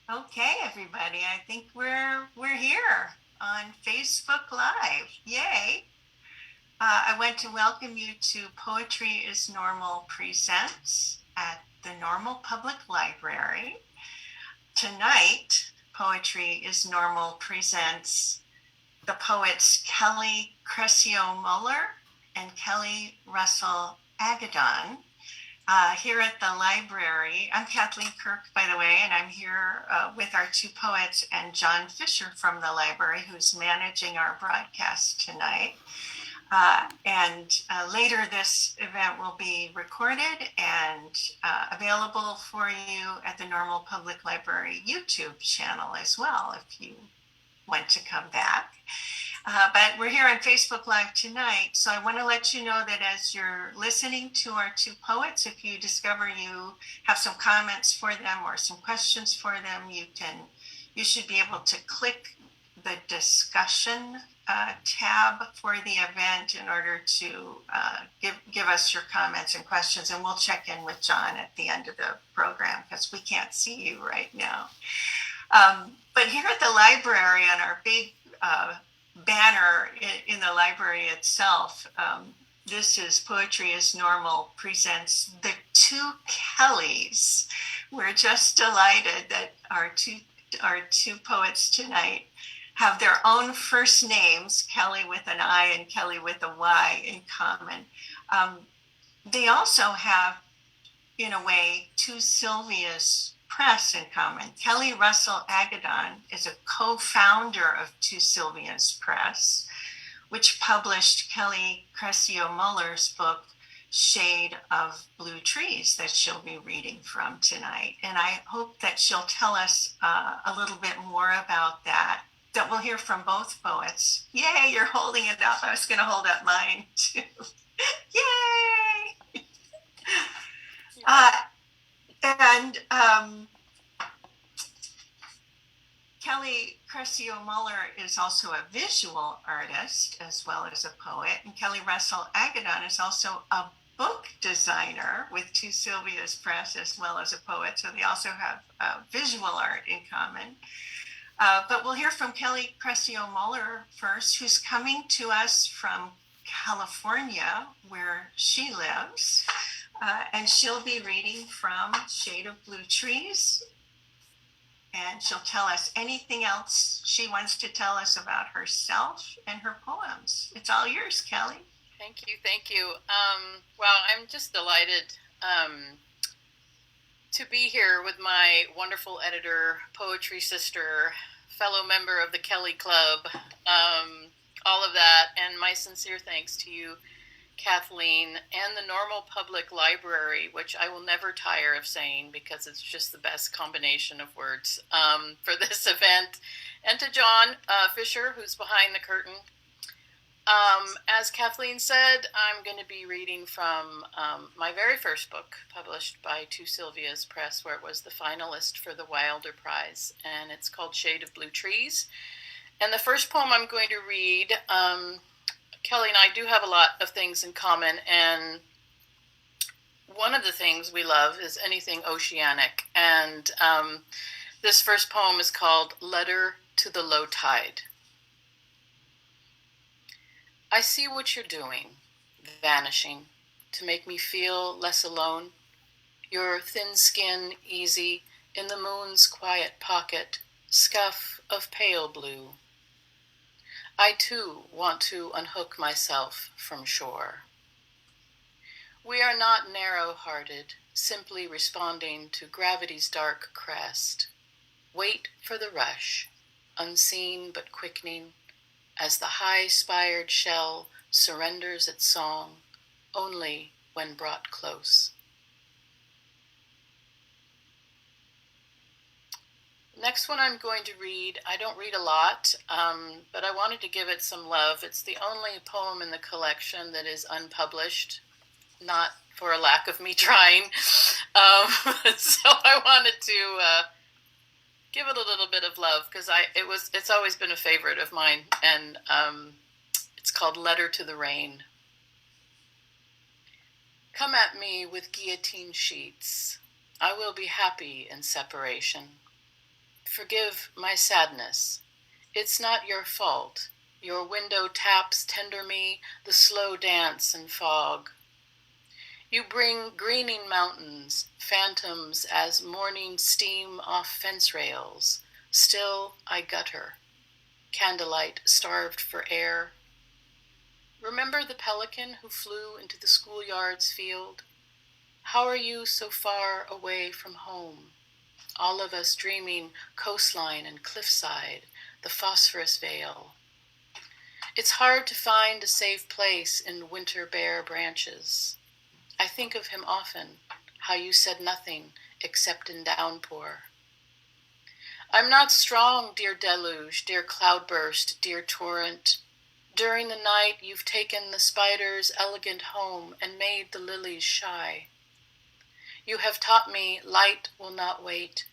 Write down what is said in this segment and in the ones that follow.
Okay, everybody. I think we're here on Facebook Live. Yay! I want to welcome you to Poetry is Normal Presents at the Normal Public Library. Tonight, Poetry is Normal presents the poets Kelli Cressio-Moeller and Kelli Russell Agodon. Here at the library. I'm Kathleen Kirk, by the way, and I'm here with our two poets and John Fisher from the library, who's managing our broadcast tonight. And later this event will be recorded and available for you at the Normal Public Library YouTube channel as well, if you want to come back. But we're here on Facebook Live tonight, so I want to let you know that as you're listening to our two poets, if you discover you have some comments for them or some questions for them, you should be able to click the discussion tab for the event in order to give us your comments and questions, and we'll check in with John at the end of the program because we can't see you right now. But here at the library on our big banner in the library itself, this is Poetry is Normal presents the two Kellys. We're just delighted that our two poets tonight have their own first names, Kelly with an I and Kelly with a Y, in common. They also have, in a way, Two Sylvias Press in common. Kelli Russell Agodon is a co-founder of Two Sylvias Press, which published Kelly Cressio-Moeller's book, Shade of Blue Trees, that she'll be reading from tonight. And I hope that she'll tell us a little bit more about that we'll hear from both poets. Yay, you're holding it up. I was going to hold up mine too. Yay! Kelly Cressio-Moeller is also a visual artist as well as a poet, and Kelli Russell Agodon is also a book designer with Two Sylvias Press as well as a poet, so they also have visual art in common. But we'll hear from Kelly Cressio-Moeller first, who's coming to us from California, where she lives. And she'll be reading from Shade of Blue Trees. And she'll tell us anything else she wants to tell us about herself and her poems. It's all yours, Kelly. Thank you. Well, I'm just delighted to be here with my wonderful editor, poetry sister, fellow member of the Kelly Club, all of that, and my sincere thanks to you, Kathleen, and the Normal Public Library, which I will never tire of saying because it's just the best combination of words for this event, and to John Fisher, who's behind the curtain. As Kathleen said, I'm going to be reading from my very first book, published by Two Sylvias Press, where it was the finalist for the Wilder Prize, and it's called Shade of Blue Trees. And the first poem I'm going to read, Kelly and I do have a lot of things in common, and one of the things we love is anything oceanic, and this first poem is called Letter to the Low Tide. I see what you're doing, vanishing, to make me feel less alone. Your thin skin easy in the moon's quiet pocket, scuff of pale blue. I too want to unhook myself from shore. We are not narrow-hearted, simply responding to gravity's dark crest. Wait for the rush, unseen but quickening, as the high-spired shell surrenders its song only when brought close. Next one I'm going to read, I don't read a lot, but I wanted to give it some love. It's the only poem in the collection that is unpublished, not for a lack of me trying. So I wanted to give it a little bit of love because it's always been a favorite of mine, and it's called Letter to the Rain. Come at me with guillotine sheets. I will be happy in separation. Forgive my sadness. It's not your fault. Your window taps tender me the slow dance and fog. You bring greening mountains, phantoms as morning steam off fence rails. Still I gutter. Candlelight starved for air. Remember the pelican who flew into the schoolyard's field? How are you so far away from home? All of us dreaming coastline and cliffside, the phosphorus veil. It's hard to find a safe place in winter bare branches. I think of him often, how you said nothing except in downpour. I'm not strong, dear deluge, dear cloudburst, dear torrent. During the night you've taken the spider's elegant home and made the lilies shy. You have taught me light will not wait,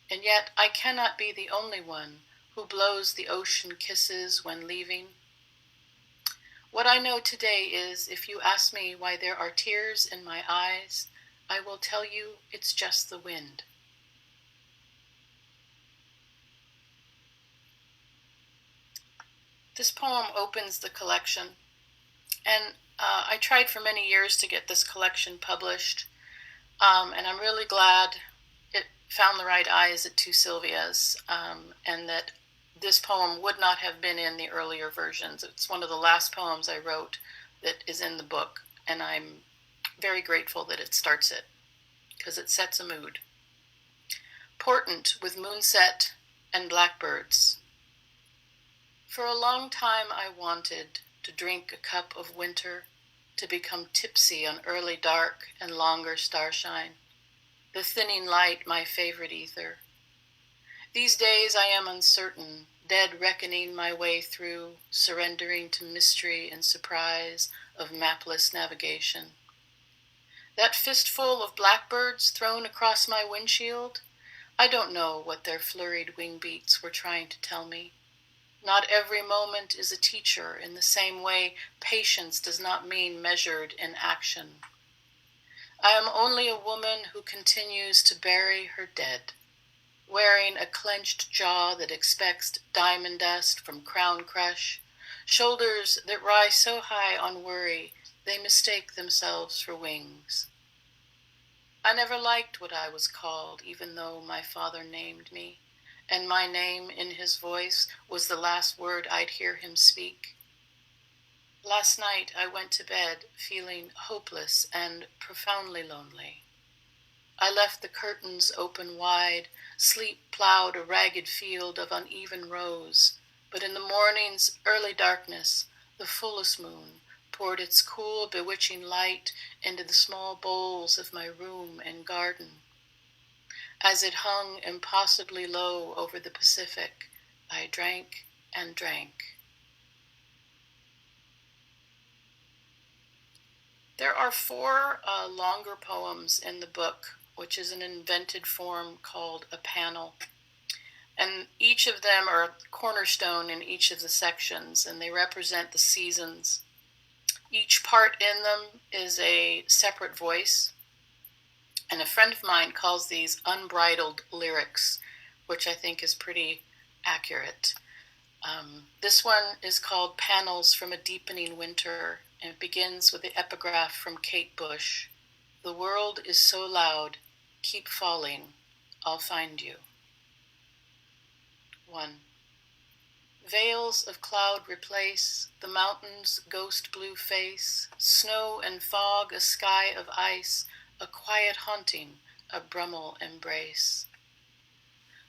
and yet I cannot be the only one who blows the ocean kisses when leaving. What I know today is, if you ask me why there are tears in my eyes, I will tell you it's just the wind. This poem opens the collection, and I tried for many years to get this collection published, and I'm really glad it found the right eyes at Two Sylvias, and that this poem would not have been in the earlier versions. It's one of the last poems I wrote that is in the book, and I'm very grateful that it starts it, because it sets a mood. Portent with moonset and blackbirds. For a long time I wanted to drink a cup of winter, to become tipsy on early dark and longer starshine, the thinning light my favorite ether. These days I am uncertain, dead reckoning my way through, surrendering to mystery and surprise of mapless navigation. That fistful of blackbirds thrown across my windshield, I don't know what their flurried wing beats were trying to tell me. Not every moment is a teacher in the same way patience does not mean measured in action. I am only a woman who continues to bury her dead, wearing a clenched jaw that expects diamond dust from crown crush, shoulders that rise so high on worry they mistake themselves for wings. I never liked what I was called, even though my father named me, and my name in his voice was the last word I'd hear him speak. Last night I went to bed feeling hopeless and profoundly lonely. I left the curtains open wide. Sleep plowed a ragged field of uneven rows, but in the morning's early darkness, the fullest moon poured its cool, bewitching light into the small bowls of my room and garden. As it hung impossibly low over the Pacific, I drank and drank. There are 4 longer poems in the book, which is an invented form called a panel. And each of them are a cornerstone in each of the sections, and they represent the seasons. Each part in them is a separate voice, and a friend of mine calls these unbridled lyrics, which I think is pretty accurate. This one is called Panels from a Deepening Winter, and it begins with the epigraph from Kate Bush. The world is so loud, keep falling, I'll find you. 1. Veils of cloud replace the mountain's ghost blue face, snow and fog, a sky of ice, a quiet haunting, a Brummel embrace.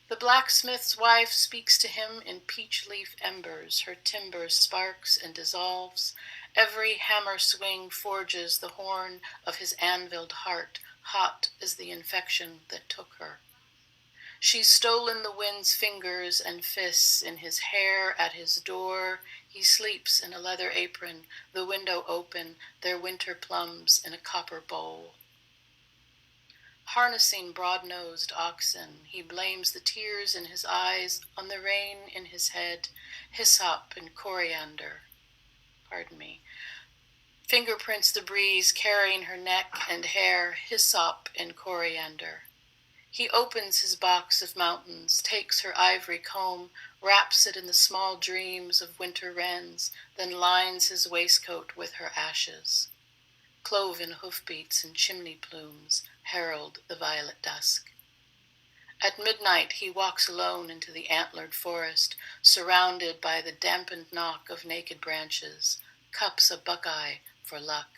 The blacksmith's wife speaks to him in peach leaf embers, her timber sparks and dissolves. Every hammer swing forges the horn of his anviled heart, hot as the infection that took her. She's stolen the wind's fingers and fists in his hair at his door. He sleeps in a leather apron, the window open, their winter plums in a copper bowl. Harnessing broad-nosed oxen, he blames the tears in his eyes on the rain in his head, hyssop and coriander. Fingerprints the breeze carrying her neck and hair, hyssop and coriander. He opens his box of mountains, takes her ivory comb, wraps it in the small dreams of winter wrens, then lines his waistcoat with her ashes. Cloven hoofbeats and chimney plumes herald the violet dusk. At midnight he walks alone into the antlered forest, surrounded by the dampened knock of naked branches, cups a buckeye for luck.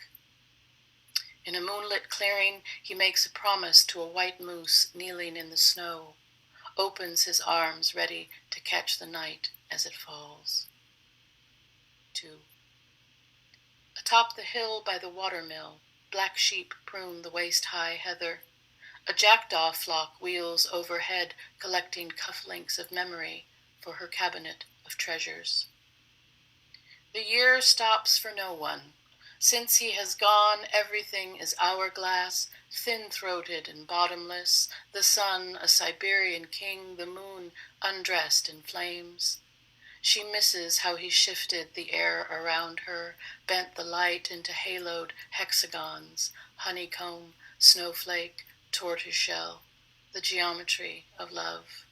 In a moonlit clearing, he makes a promise to a white moose kneeling in the snow, opens his arms ready to catch the night as it falls. 2. Atop the hill by the watermill, black sheep prune the waist-high heather. A jackdaw flock wheels overhead, collecting cufflinks of memory for her cabinet of treasures. The year stops for no one. Since he has gone, everything is hourglass, thin-throated and bottomless, the sun a Siberian king, the moon undressed in flames. She misses how he shifted the air around her, bent the light into haloed hexagons, honeycomb, snowflake, tortoiseshell, the geometry of love.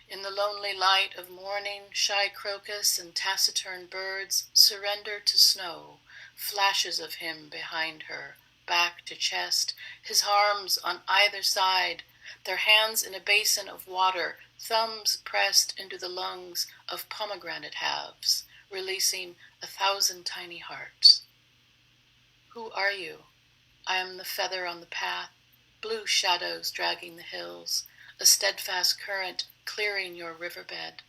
In the lonely light of morning, shy crocus and taciturn birds surrender to snow, flashes of him behind her, back to chest, his arms on either side, their hands in a basin of water, thumbs pressed into the lungs of pomegranate halves, releasing 1,000 tiny hearts. Who are you? I am the feather on the path, blue shadows dragging the hills, a steadfast current clearing your riverbed.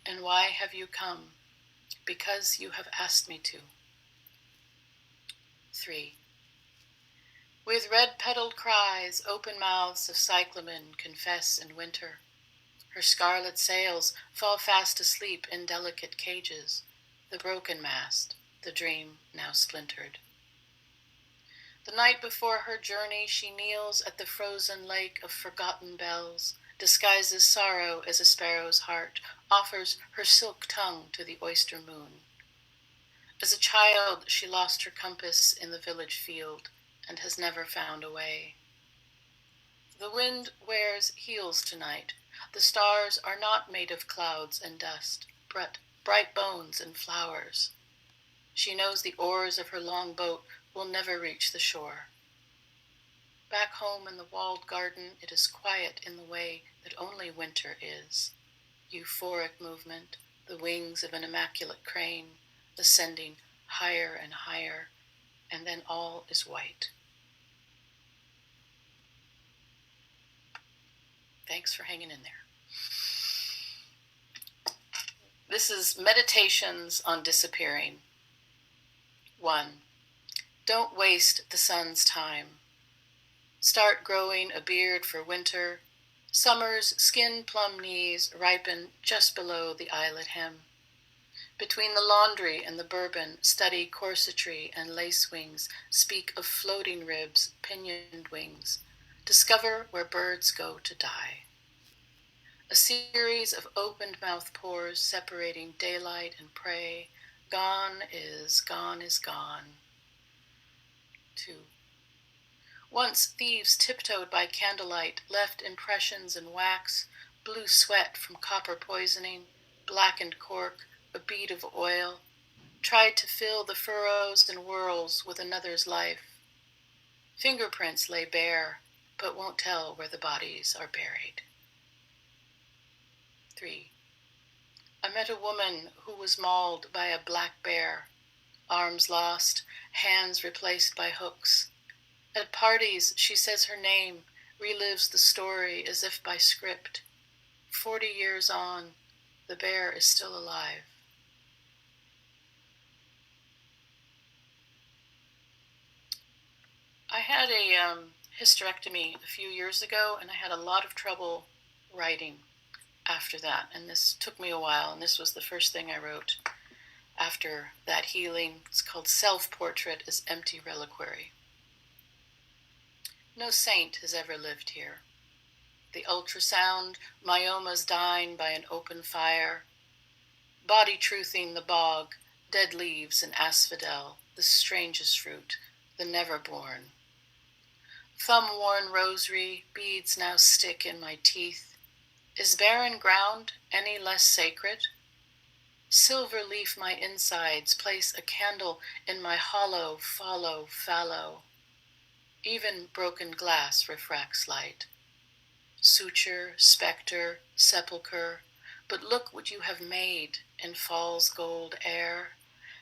And why have you come? Because you have asked me to. 3. With red-petaled cries, open mouths of cyclamen confess in winter. Her scarlet sails fall fast asleep in delicate cages, the broken mast, the dream now splintered. The night before her journey, she kneels at the frozen lake of forgotten bells, disguises sorrow as a sparrow's heart, offers her silk tongue to the oyster moon. As a child, she lost her compass in the village field and has never found a way. The wind wears heels tonight. The stars are not made of clouds and dust, but bright bones and flowers. She knows the oars of her long boat will never reach the shore. Back home in the walled garden, it is quiet in the way that only winter is. Euphoric movement, the wings of an immaculate crane, ascending higher and higher, and then all is white. Thanks for hanging in there. This is Meditations on Disappearing. 1. Don't waste the sun's time. Start growing a beard for winter. Summer's skin-plum knees ripen just below the eyelet hem. Between the laundry and the bourbon, study corsetry and lace wings, speak of floating ribs, pinioned wings. Discover where birds go to die. A series of opened-mouth pores separating daylight and prey. Gone is gone is gone. 2. Once thieves tiptoed by candlelight, left impressions in wax, blue sweat from copper poisoning, blackened cork, a bead of oil, tried to fill the furrows and whirls with another's life. Fingerprints lay bare, but won't tell where the bodies are buried. 3. I met a woman who was mauled by a black bear, arms lost, hands replaced by hooks. At parties, she says her name, relives the story as if by script. 40 years on, the bear is still alive. I had a hysterectomy a few years ago, and I had a lot of trouble writing after that, and this took me a while, and this was the first thing I wrote after that healing. It's called Self-Portrait as Empty Reliquary. No saint has ever lived here. The ultrasound, myomas dying by an open fire, body truthing the bog, dead leaves and asphodel, the strangest fruit, the never born. Thumb-worn rosary, beads now stick in my teeth. Is barren ground any less sacred? Silver leaf my insides, place a candle in my hollow, follow, fallow. Even broken glass refracts light. Suture, spectre, sepulchre, but look what you have made in fall's gold air.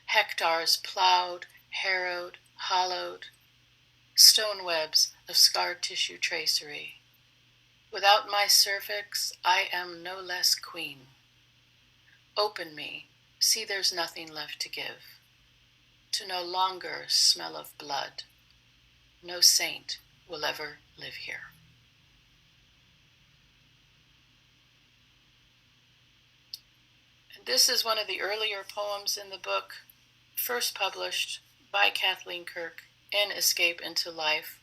Hectares plowed, harrowed, hollowed, stone webs of scarred tissue tracery. Without my cervix, I am no less queen. Open me, see there's nothing left to give. To no longer smell of blood. No saint will ever live here. And this is one of the earlier poems in the book, first published by Kathleen Kirk in Escape into Life,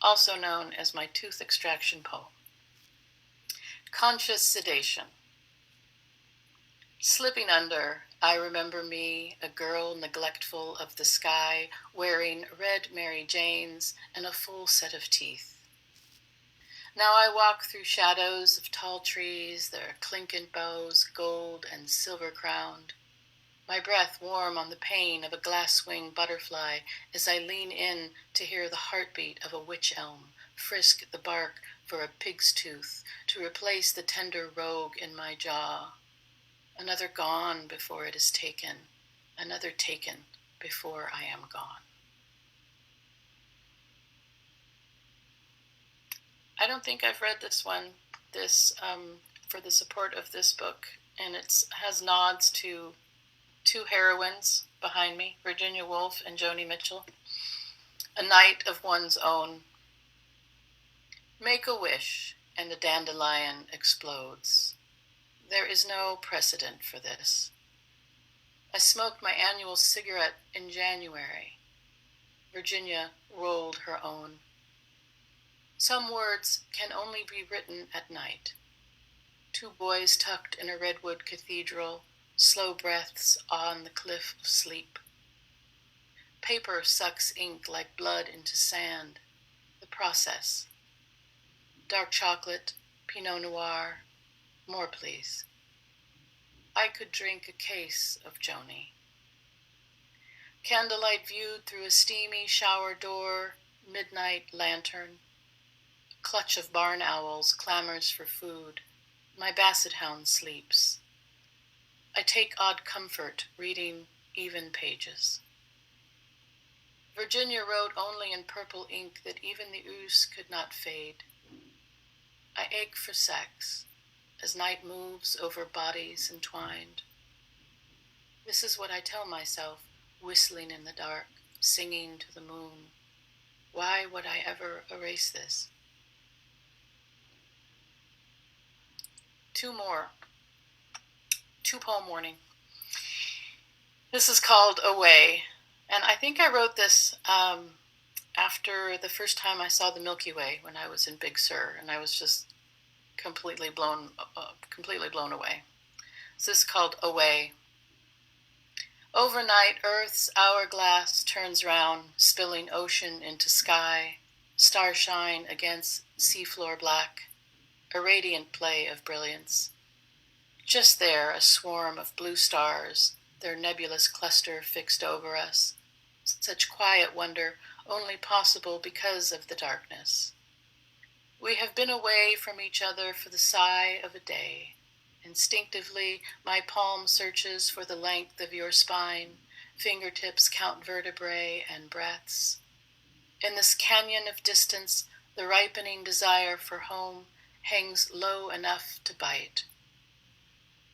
also known as my tooth extraction poem. Conscious sedation. Slipping under, I remember me, a girl neglectful of the sky, wearing red Mary Janes and a full set of teeth. Now I walk through shadows of tall trees, their clinking boughs gold and silver crowned. My breath warm on the pane of a glass-winged butterfly as I lean in to hear the heartbeat of a wych elm frisk the bark for a pig's tooth to replace the tender rogue in my jaw. Another gone before it is taken, another taken before I am gone. I don't think I've read this one, for the support of this book, and it has nods to two heroines behind me, Virginia Woolf and Joni Mitchell. A night of one's own. Make a wish, and a dandelion explodes. There is no precedent for this. I smoked my annual cigarette in January. Virginia rolled her own. Some words can only be written at night. Two boys tucked in a redwood cathedral, slow breaths on the cliff of sleep. Paper sucks ink like blood into sand. The process. Dark chocolate, Pinot Noir. More, please. I could drink a case of Joni. Candlelight viewed through a steamy shower door, midnight lantern. A clutch of barn owls clamors for food. My basset hound sleeps. I take odd comfort reading even pages. Virginia wrote only in purple ink that even the ooze could not fade. I ache for sex as night moves over bodies entwined. This is what I tell myself, whistling in the dark, singing to the moon. Why would I ever erase this? Two more. Two-poem warning. This is called Away, and I think I wrote this after the first time I saw the Milky Way when I was in Big Sur, and I was just completely blown away. So this is called Away. Overnight, Earth's hourglass turns round, spilling ocean into sky, starshine against seafloor black, a radiant play of brilliance. Just there, a swarm of blue stars, their nebulous cluster fixed over us. Such quiet wonder, only possible because of the darkness. We have been away from each other for the sigh of a day. Instinctively, my palm searches for the length of your spine, fingertips count vertebrae and breaths. In this canyon of distance, the ripening desire for home hangs low enough to bite.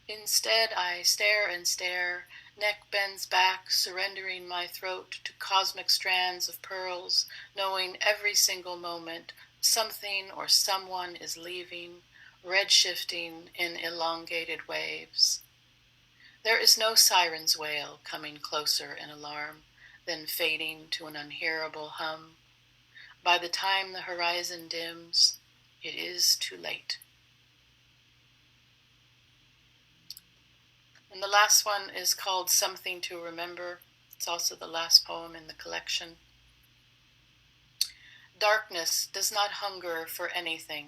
Instead, I stare and stare, neck bends back, surrendering my throat to cosmic strands of pearls, knowing every single moment something or someone is leaving, red-shifting in elongated waves. There is no siren's wail coming closer in alarm, then fading to an unhearable hum. By the time the horizon dims, it is too late. And the last one is called Something to Remember. It's also the last poem in the collection. Darkness does not hunger for anything.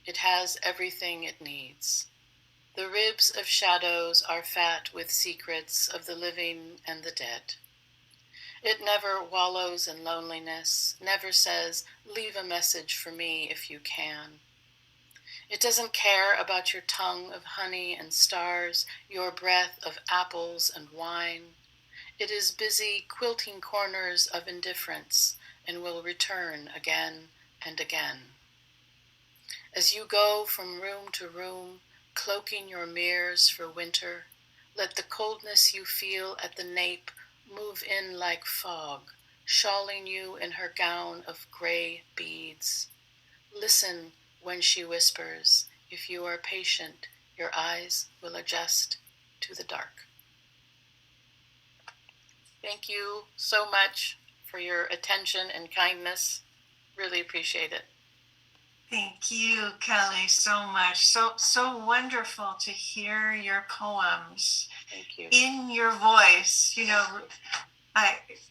It has everything it needs. The ribs of shadows are fat with secrets of the living and the dead. It never wallows in loneliness, never says, leave a message for me if you can. It doesn't care about your tongue of honey and stars, your breath of apples and wine. It is busy quilting corners of indifference and will return again and again. As you go from room to room, cloaking your mirrors for winter, let the coldness you feel at the nape move in like fog, shawling you in her gown of gray beads. Listen when she whispers. If you are patient, your eyes will adjust to the dark. Thank you so much for your attention and kindness. Really appreciate it. Thank you, Kelly, so much. So wonderful to hear your poems. Thank you. In your voice. You know,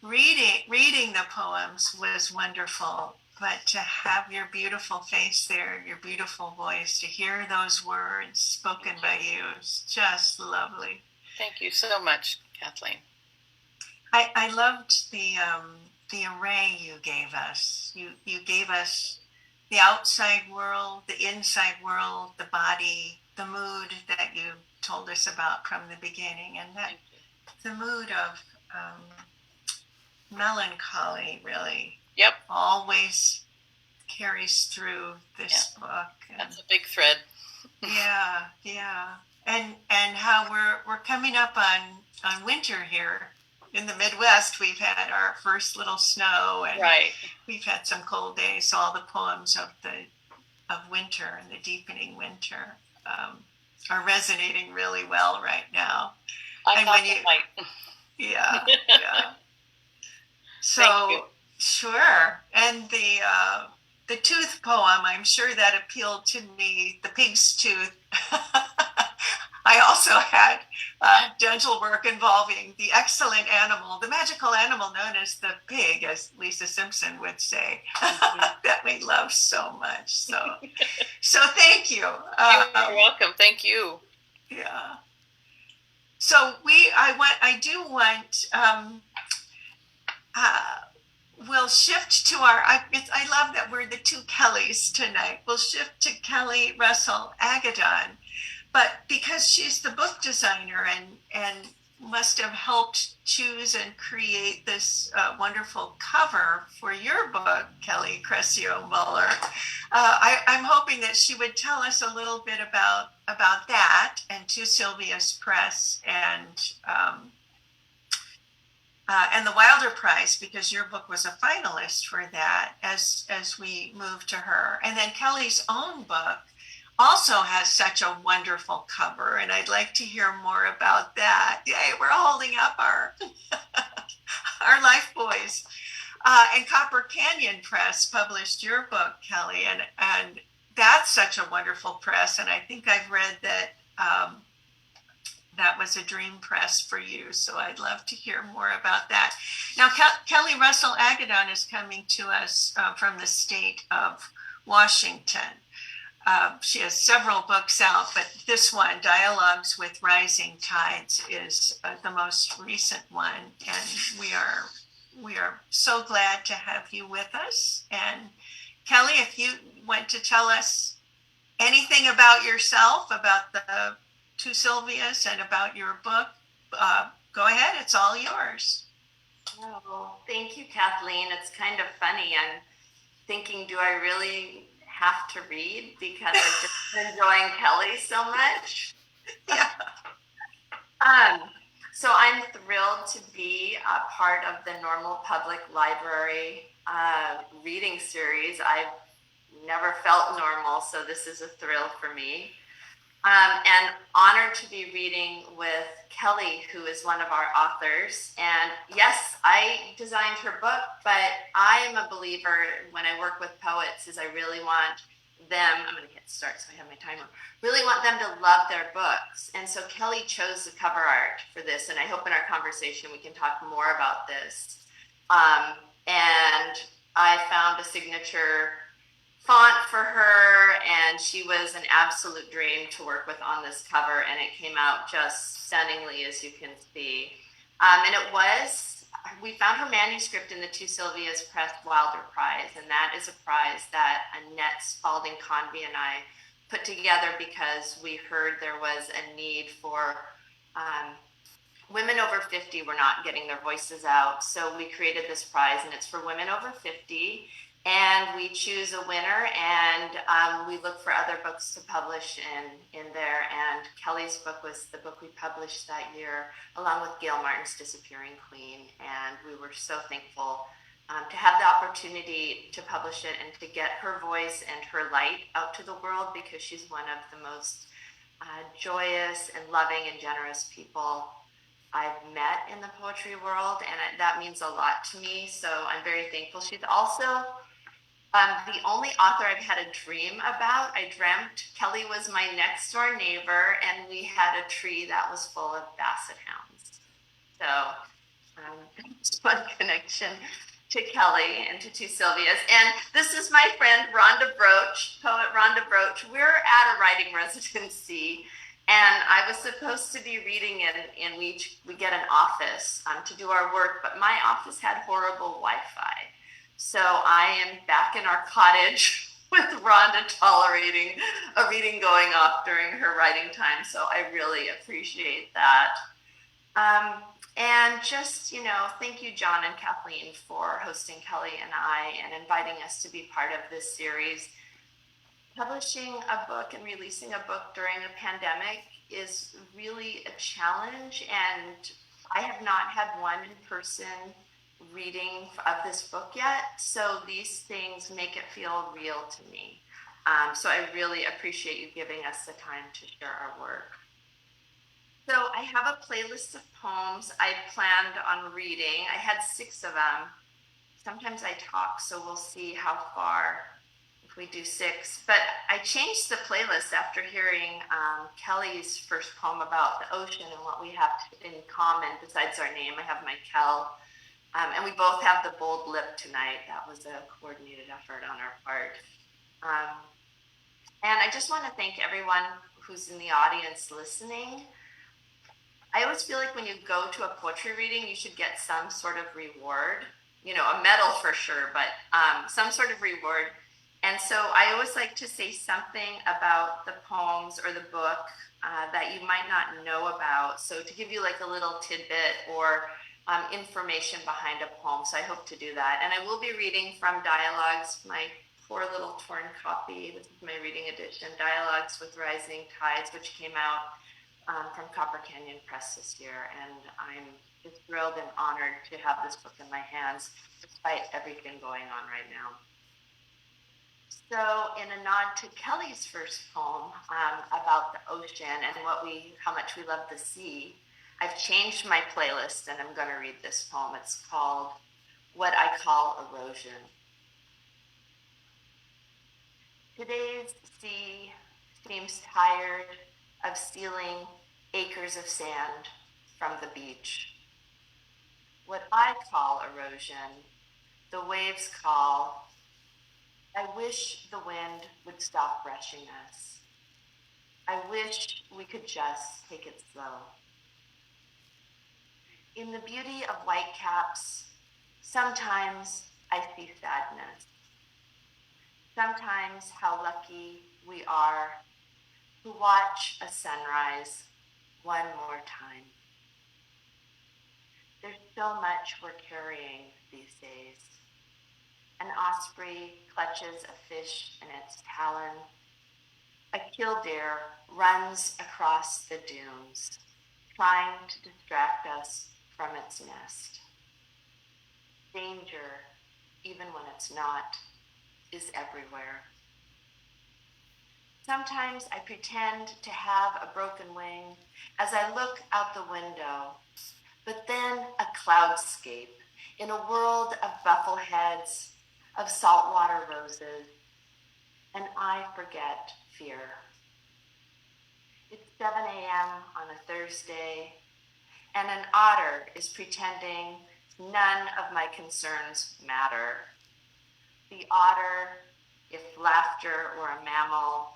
reading the poems was wonderful, but to have your beautiful face there, your beautiful voice, to hear those words spoken by you is just lovely. Thank you so much, Kathleen. I loved the array you gave us. You gave us the outside world, the inside world, the body, the mood that you told us about from the beginning, and that the mood of melancholy really always carries through this book. And that's a big thread. Yeah. And how we're coming up on winter here. In the Midwest, we've had our first little snow, and we've had some cold days. So all the poems of winter and the deepening winter are resonating really well right now. Yeah. So sure, and the tooth poem, I'm sure that appealed to me. The pig's tooth. I also had dental work involving the excellent animal, the magical animal known as the pig, as Lisa Simpson would say, that we love so much. So thank you. You're welcome. Thank you. Yeah. So I do want. We'll shift to I love that we're the two Kellys tonight. We'll shift to Kelli Russell Agodon. But because she's the book designer and must have helped choose and create this wonderful cover for your book, Kelly Cressio-Moeller, I'm hoping that she would tell us a little bit about that and Two Sylvias Press and the Wilder Prize, because your book was a finalist for that as we move to her. And then Kelly's own book also has such a wonderful cover, and I'd like to hear more about that. Yay, we're holding up our our life boys. And Copper Canyon Press published your book, Kelly, and that's such a wonderful press, and I think I've read that that was a dream press for you, so I'd love to hear more about that. Now, Kelli Russell Agodon is coming to us from the state of Washington. She has several books out, but this one, Dialogues with Rising Tides, is the most recent one, and we are so glad to have you with us. And Kelly, if you want to tell us anything about yourself, about the Two Sylvias, and about your book, go ahead. It's all yours. Oh, thank you, Kathleen. It's kind of funny. I'm thinking, do I really have to read because I'm just enjoying Kelly so much? Yeah. So I'm thrilled to be a part of the Normal Public Library reading series. I've never felt normal, so this is a thrill for me. And honored to be reading with Kelly, who is one of our authors. And yes, I designed her book, but I am a believer when I work with poets is I really want them, I'm going to hit start so I have my timer, really want them to love their books. And so Kelly chose the cover art for this, and I hope in our conversation we can talk more about this. I found a signature font for her, and she was an absolute dream to work with on this cover, and it came out just stunningly, as you can see. And we found her manuscript in the Two Sylvias Press Wilder Prize, and that is a prize that Annette Spalding-Convey and I put together because we heard there was a need for women over 50 were not getting their voices out. So we created this prize, and it's for women over 50. And we choose a winner, and we look for other books to publish in there. And Kelly's book was the book we published that year, along with Gail Martin's Disappearing Queen. And we were so thankful to have the opportunity to publish it and to get her voice and her light out to the world, because she's one of the most joyous and loving and generous people I've met in the poetry world, and that means a lot to me. So I'm very thankful. She's also the only author I've had a dream about. I dreamt Kelly was my next door neighbor, and we had a tree that was full of basset hounds. So it's one connection to Kelly and to Two Sylvias. And this is my friend Rhonda Broach, poet Rhonda Broach. We're at a writing residency, and I was supposed to be reading it, and we get an office to do our work, but my office had horrible Wi-Fi. So I am back in our cottage with Rhonda tolerating a reading going off during her writing time. So I really appreciate that. And just, thank you, John and Kathleen, for hosting Kelly and I and inviting us to be part of this series. Publishing a book and releasing a book during a pandemic is really a challenge, and I have not had one in-person reading of this book yet, so these things make it feel real to me. So I really appreciate you giving us the time to share our work. So I have a playlist of poems I planned on reading. I had 6 of them. Sometimes I talk, so we'll see how far if we do 6. But I changed the playlist after hearing Kelly's first poem about the ocean and what we have in common besides our name. I have my Kel. And we both have the bold lip tonight. That was a coordinated effort on our part. And I just want to thank everyone who's in the audience listening. I always feel like when you go to a poetry reading, you should get some sort of reward, a medal for sure, but some sort of reward. And so I always like to say something about the poems or the book that you might not know about. So to give you like a little tidbit or information behind a poem. So I hope to do that. And I will be reading from Dialogues, my poor little torn copy. This is my reading edition, Dialogues with Rising Tides, which came out from Copper Canyon Press this year. And I'm just thrilled and honored to have this book in my hands, despite everything going on right now. So in a nod to Kelly's first poem about the ocean and how much we love the sea, I've changed my playlist, and I'm going to read this poem. It's called What I Call Erosion. Today's sea seems tired of stealing acres of sand from the beach. What I call erosion, the waves call, I wish the wind would stop brushing us. I wish we could just take it slow. In the beauty of whitecaps, sometimes I see sadness. Sometimes how lucky we are to watch a sunrise one more time. There's so much we're carrying these days. An osprey clutches a fish in its talon. A killdeer runs across the dunes, trying to distract us from its nest. Danger, even when it's not, is everywhere. Sometimes I pretend to have a broken wing as I look out the window, but then a cloudscape in a world of buffleheads, of saltwater roses, and I forget fear. It's 7 a.m. on a Thursday, and an otter is pretending none of my concerns matter. The otter, if laughter were a mammal,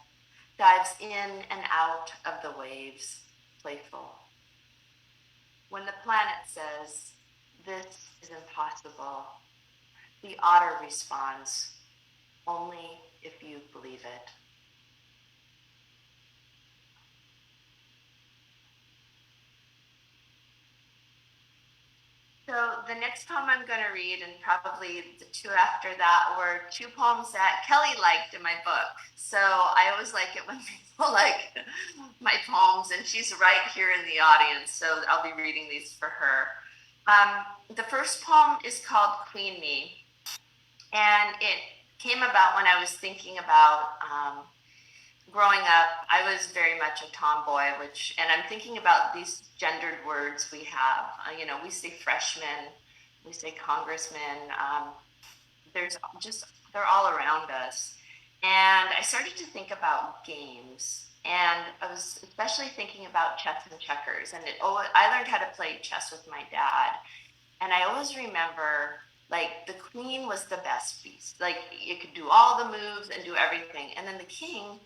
dives in and out of the waves, playful. When the planet says, "This is impossible," the otter responds, "Only if you believe it." So the next poem I'm going to read, and probably the two after that, were two poems that Kelly liked in my book. So I always like it when people like my poems, and she's right here in the audience, so I'll be reading these for her. The first poem is called Queen Me, and it came about when I was thinking about growing up. I was very much a tomboy, and I'm thinking about these gendered words we have. We say freshman, we say congressman. They're all around us. And I started to think about games. And I was especially thinking about chess and checkers. And I learned how to play chess with my dad. And I always remember, like, the queen was the best piece. Like, you could do all the moves and do everything. And then the king,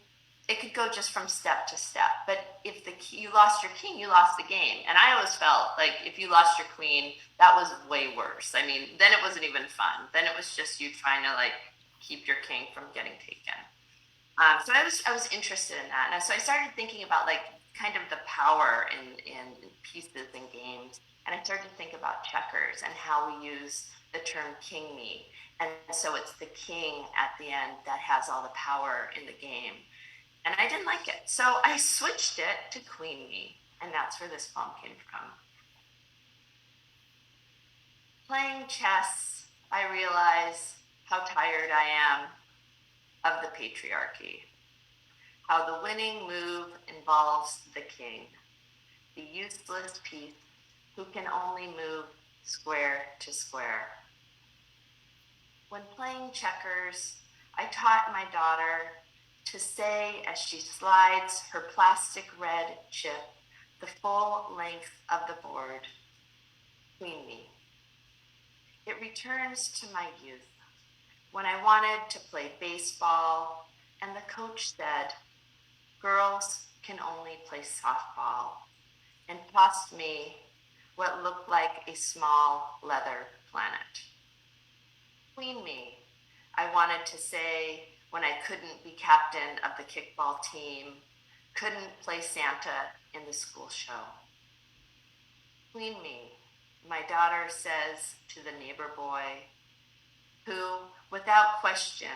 it could go just from step to step. But if you lost your king, you lost the game. And I always felt like if you lost your queen, that was way worse. I mean, then it wasn't even fun. Then it was just you trying to, like, keep your king from getting taken. So I was interested in that. And so I started thinking about, like, kind of the power in pieces and games. And I started to think about checkers and how we use the term king me. And so it's the king at the end that has all the power in the game. And I didn't like it. So I switched it to Queen Me. And that's where this poem came from. Playing chess, I realize how tired I am of the patriarchy. How the winning move involves the king, the useless piece who can only move square to square. When playing checkers, I taught my daughter to say as she slides her plastic red chip the full length of the board, Queen Me. It returns to my youth, when I wanted to play baseball and the coach said, girls can only play softball, and tossed me what looked like a small leather planet. Queen Me, I wanted to say when I couldn't be captain of the kickball team, couldn't play Santa in the school show. Queen Me, my daughter says to the neighbor boy, who, without question,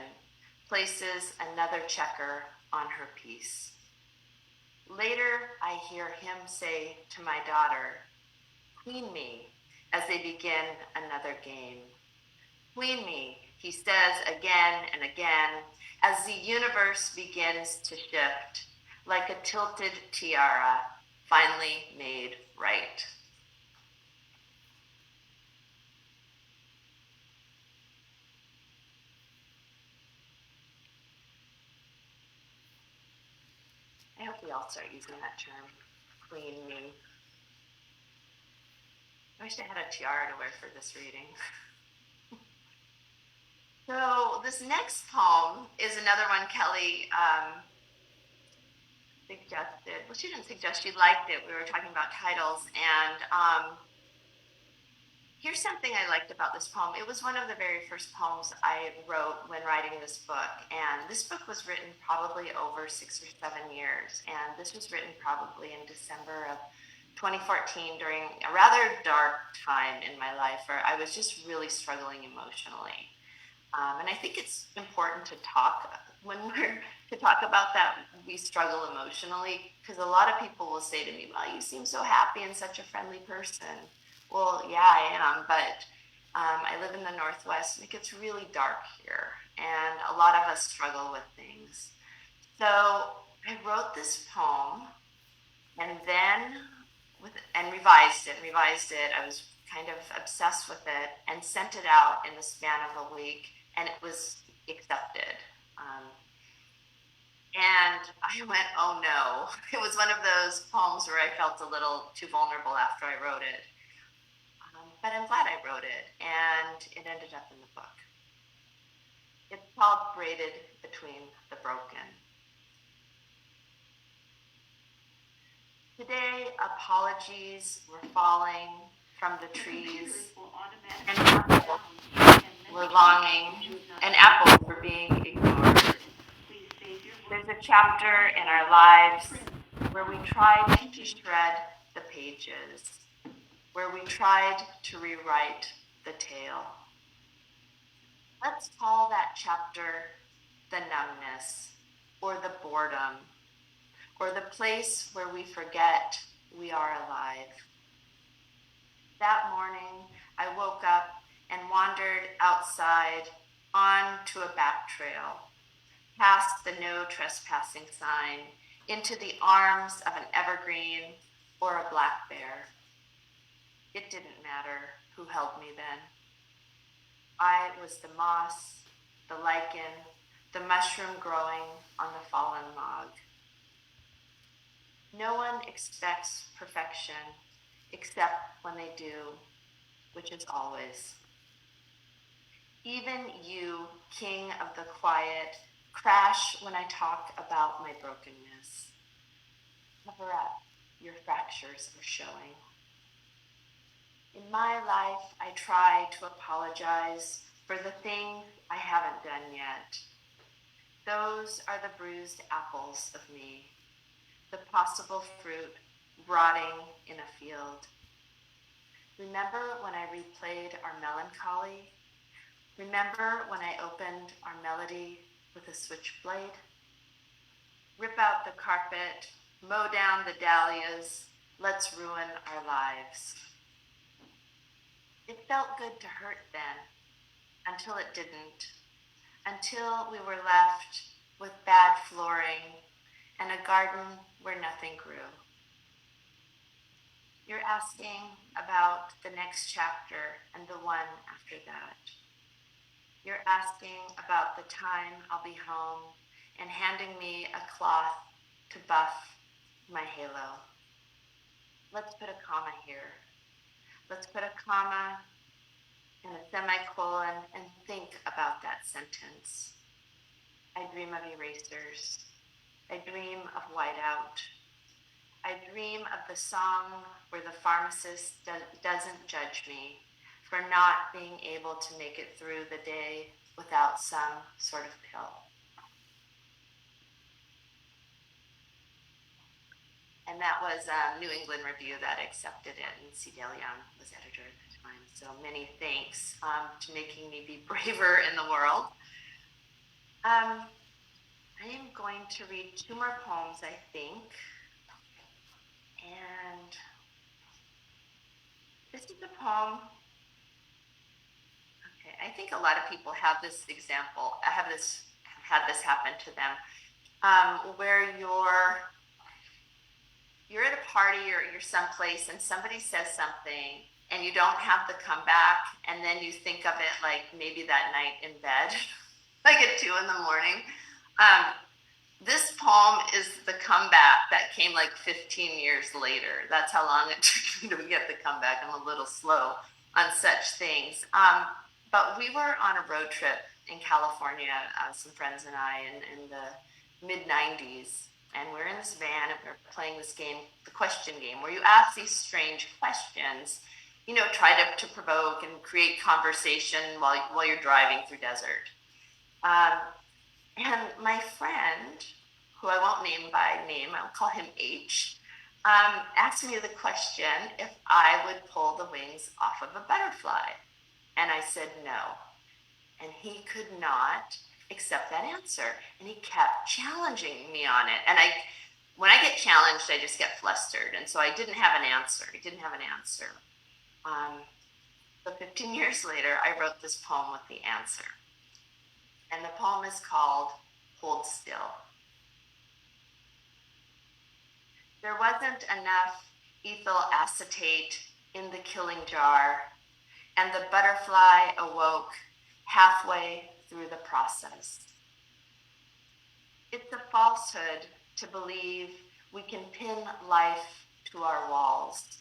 places another checker on her piece. Later, I hear him say to my daughter, Queen Me, as they begin another game. Queen Me, he says again and again, as the universe begins to shift, like a tilted tiara, finally made right. I hope we all start using that term, Queen Me. I wish I had a tiara to wear for this reading. So this next poem is another one Kelly suggested. Well, she didn't suggest, she liked it. We were talking about titles, and here's something I liked about this poem. It was one of the very first poems I wrote when writing this book, and this book was written probably over 6 or 7 years, and this was written probably in December of 2014 during a rather dark time in my life where I was just really struggling emotionally. And I think it's important to talk about that we struggle emotionally, because a lot of people will say to me, well, you seem so happy and such a friendly person. Well, yeah, I am, but I live in the Northwest and it gets really dark here, and a lot of us struggle with things. So I wrote this poem and then revised it. I was kind of obsessed with it and sent it out in the span of a week, and it was accepted. And I went, oh no. It was one of those poems where I felt a little too vulnerable after I wrote it. But I'm glad I wrote it, and it ended up in the book. It's called Braided Between the Broken. Today, apologies were falling from the trees, and apples were longing, and apples were being ignored. There's a chapter in our lives where we tried to shred the pages, where we tried to rewrite the tale. Let's call that chapter the numbness, or the boredom, or the place where we forget we are alive. That morning, I woke up and wandered outside onto a back trail, past the no trespassing sign, into the arms of an evergreen or a black bear. It didn't matter who held me then. I was the moss, the lichen, the mushroom growing on the fallen log. No one expects perfection except when they do, which is always. Even you, king of the quiet, crash when I talk about my brokenness. Cover up, your fractures are showing. In my life, I try to apologize for the things I haven't done yet. Those are the bruised apples of me, the possible fruit rotting in a field. Remember when I replayed our melancholy? Remember when I opened our melody with a switchblade? Rip out the carpet, mow down the dahlias, let's ruin our lives. It felt good to hurt then, until it didn't, until we were left with bad flooring and a garden where nothing grew. You're asking about the next chapter and the one after that. You're asking about the time I'll be home and handing me a cloth to buff my halo. Let's put a comma here. Let's put a comma and a semicolon and think about that sentence. I dream of erasers. I dream of whiteout. I dream of the song where the pharmacist doesn't judge me for not being able to make it through the day without some sort of pill. And that was a New England Review that accepted it, and C. Dale Young was editor at the time. So many thanks to making me be braver in the world. I am going to read two more poems, I think. And this is a poem. Okay, I think a lot of people have this example. Had this happen to them, where you're at a party or you're someplace and somebody says something and you don't have the comeback, and then you think of it like maybe that night in bed, like at 2 a.m. This poem is the comeback that came like 15 years later. That's how long it took me to get the comeback. I'm a little slow on such things. But we were on a road trip in California, some friends and I, in the mid-90s. And we're in this van and we're playing this game, the question game, where you ask these strange questions, try to provoke and create conversation while you're driving through desert. And my friend, who I won't name by name, I'll call him H, asked me the question if I would pull the wings off of a butterfly. And I said no. And he could not accept that answer. And he kept challenging me on it. And when I get challenged, I just get flustered. And so I didn't have an answer. But 15 years later, I wrote this poem with the answer. And the poem is called Hold Still. There wasn't enough ethyl acetate in the killing jar, and the butterfly awoke halfway through the process. It's a falsehood to believe we can pin life to our walls.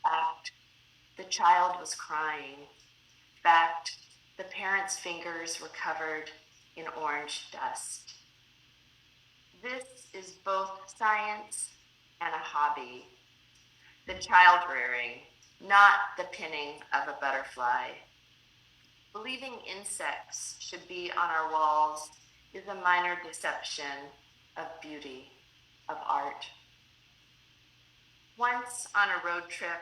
Fact, the child was crying. Fact, The parents' fingers were covered in orange dust. This is both science and a hobby. The child rearing, not the pinning of a butterfly. Believing insects should be on our walls is a minor deception of beauty, of art. Once on a road trip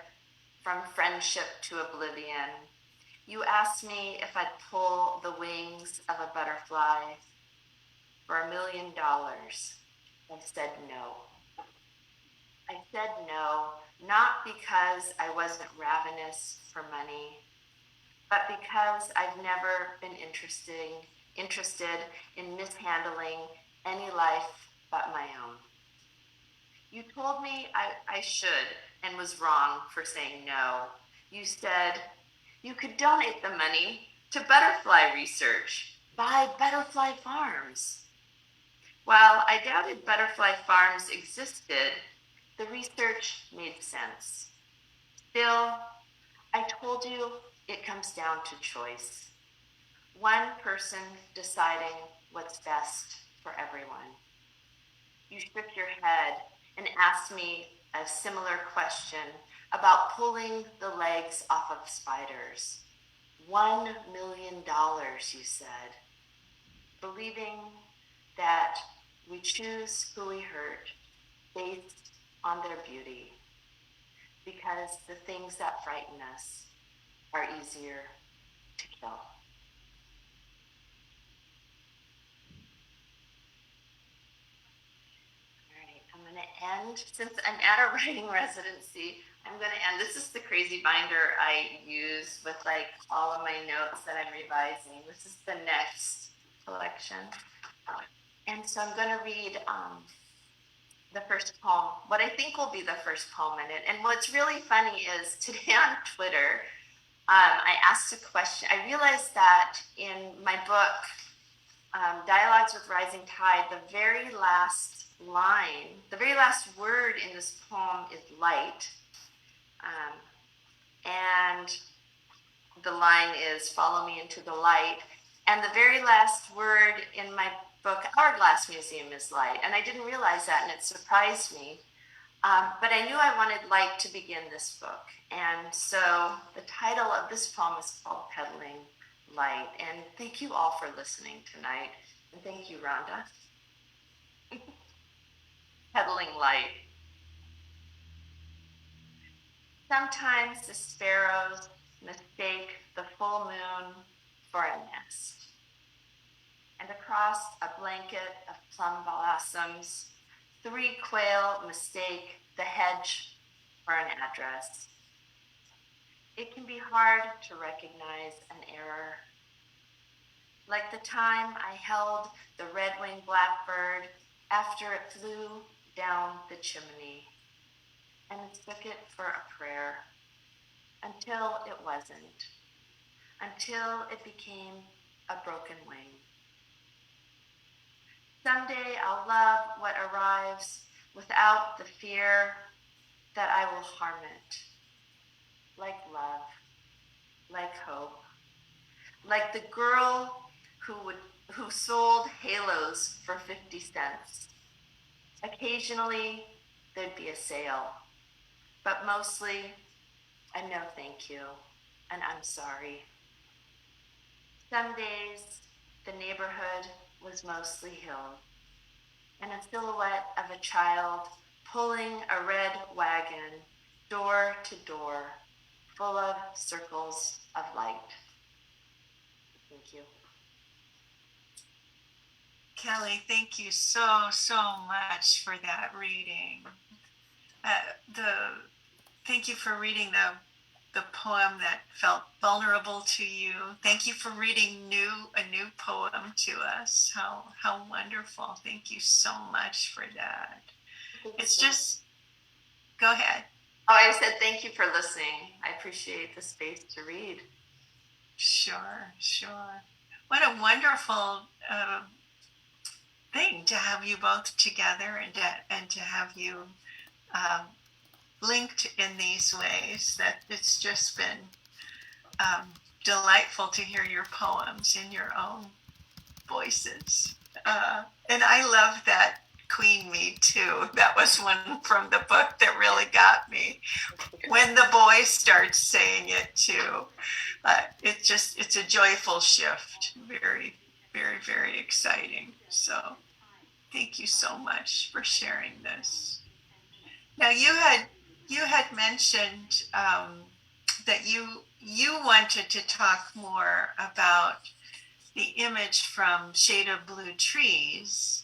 from friendship to oblivion, you asked me if I'd pull the wings of a butterfly for $1 million. I said no. I said no, not because I wasn't ravenous for money, but because I've never been interested in mishandling any life but my own. You told me I should and was wrong for saying no. You said you could donate the money to butterfly research, buy butterfly farms. While I doubted butterfly farms existed, the research made sense. Still, I told you it comes down to choice. One person deciding what's best for everyone. You shook your head and asked me a similar question about pulling the legs off of spiders. $1 million, you said, believing that we choose who we hurt based on their beauty, because the things that frighten us are easier to kill. All right, I'm going to end. Since I'm at a writing residency, I'm going to end. This is the crazy binder I use with like all of my notes that I'm revising. This is the next collection. And so I'm going to read the first poem, what I think will be the first poem in it. And what's really funny is today on Twitter, I asked a question. I realized that in my book, Dialogues with Rising Tide, the very last line, the very last word in this poem is light. And the line is, follow me into the light. And the very last word in my book, Hourglass Museum, is light. And I didn't realize that, and it surprised me. But I knew I wanted light to begin this book. And so the title of this poem is called Peddling Light. And thank you all for listening tonight. And thank you, Rhonda. Peddling Light. Sometimes the sparrows mistake the full moon for a nest. And across a blanket of plum blossoms, 3 quail mistake the hedge for an address. It can be hard to recognize an error. Like the time I held the red-winged blackbird after it flew down the chimney and mistook it for a prayer until it wasn't, until it became a broken wing. Someday I'll love what arrives without the fear that I will harm it. Like love, like hope, like the girl who sold halos for 50 cents. Occasionally there'd be a sale, but mostly a no thank you, and I'm sorry. Some days the neighborhood was mostly hill, and a silhouette of a child pulling a red wagon door to door, full of circles of light. Thank you. Kelly, thank you so much for that reading. Thank you for reading the poem that felt vulnerable to you. Thank you for reading a new poem to us. How wonderful. Thank you so much for that. It's just, go ahead. Oh, I said thank you for listening. I appreciate the space to read. Sure. What a wonderful thing to have you both together and to have you linked in these ways. That it's just been delightful to hear your poems in your own voices. And I love that Queen Me Too. That was one from the book that really got me. When the boy starts saying it too, it's a joyful shift. Very, very, very exciting. So thank you so much for sharing this. Now you had mentioned that you wanted to talk more about the image from Shade of Blue Trees,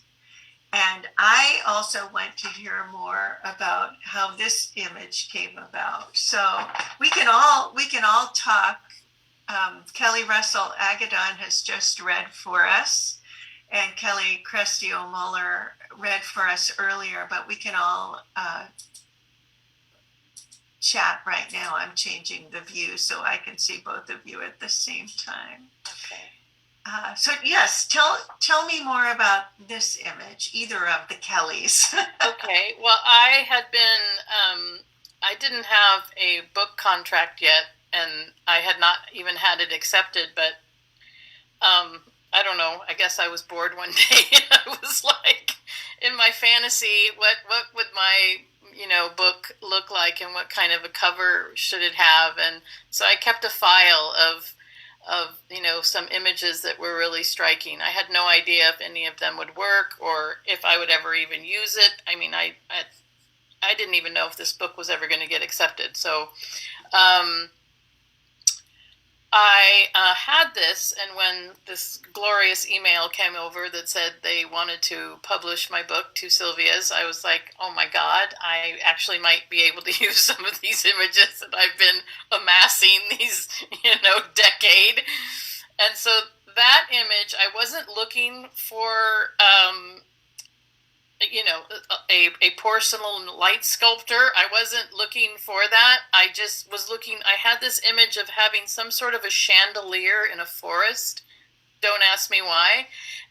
and I also want to hear more about how this image came about. So we can all talk. Kelli Russell Agodon has just read for us, and Kelly Cressio-Moeller read for us earlier, but we can all chat right now. I'm changing the view so I can see both of you at the same time. Okay. So yes, tell me more about this image, either of the Kellys. Okay. Well, I had been, I didn't have a book contract yet, and I had not even had it accepted, but I don't know. I guess I was bored one day, and I was like, in my fantasy, what would my book look like, and what kind of a cover should it have? And so I kept a file of some images that were really striking. I had no idea if any of them would work or if I would ever even use it. I mean, I didn't even know if this book was ever going to get accepted. So I had this, and when this glorious email came over that said they wanted to publish my book, Two Sylvias, I was like, oh my God, I actually might be able to use some of these images that I've been amassing these, decade. And so that image, I wasn't looking for, a porcelain light sculptor. I wasn't looking for that. I just was looking, I had this image of having some sort of a chandelier in a forest. Don't ask me why.